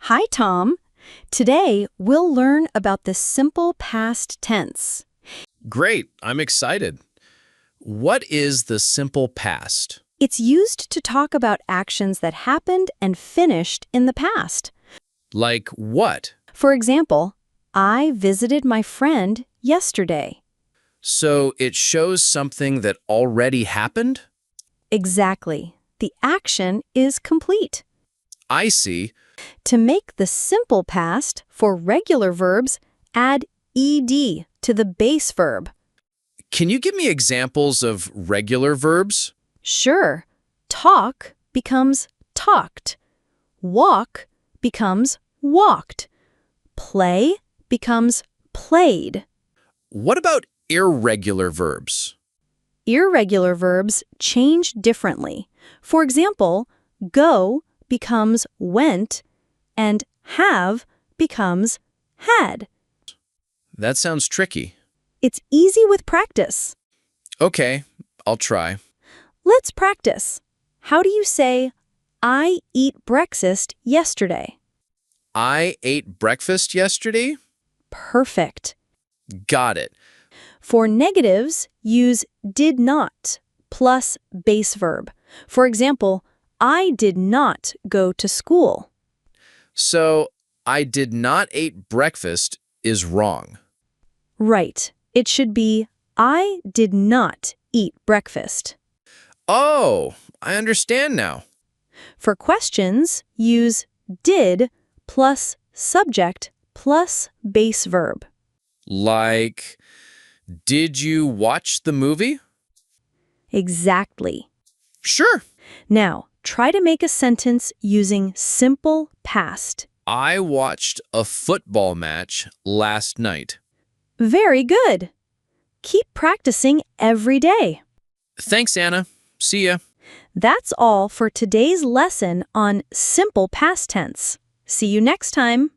Hi, Tom. Today, we'll learn about the simple past tense. Great, I'm excited. What is the simple past? It's used to talk about actions that happened and finished in the past. Like what? For example, I visited my friend yesterday. So it shows something that already happened? Exactly. The action is complete. I see. To make the simple past for regular verbs, add ed to the base verb. Can you give me examples of regular verbs? Sure, talk becomes talked. Walk becomes walked. Play becomes played. What about irregular verbs? Irregular verbs change differently. For example, go becomes went and have becomes had. That sounds tricky. It's easy with practice. Okay, I'll try. Let's practice. How do you say, I eat breakfast yesterday? I ate breakfast yesterday? Perfect. Got it. For negatives, use did not plus base verb. For example, I did not go to school. So, I did not eat breakfast is wrong. Right. It should be I did not eat breakfast. Oh, I understand now. For questions, use did plus subject plus base verb. Like, did you watch the movie? Exactly. Sure. Now, try to make a sentence using simple past. I watched a football match last night. Very good. Keep practicing every day. Thanks, Anna. See ya. That's all for today's lesson on simple past tense. See you next time.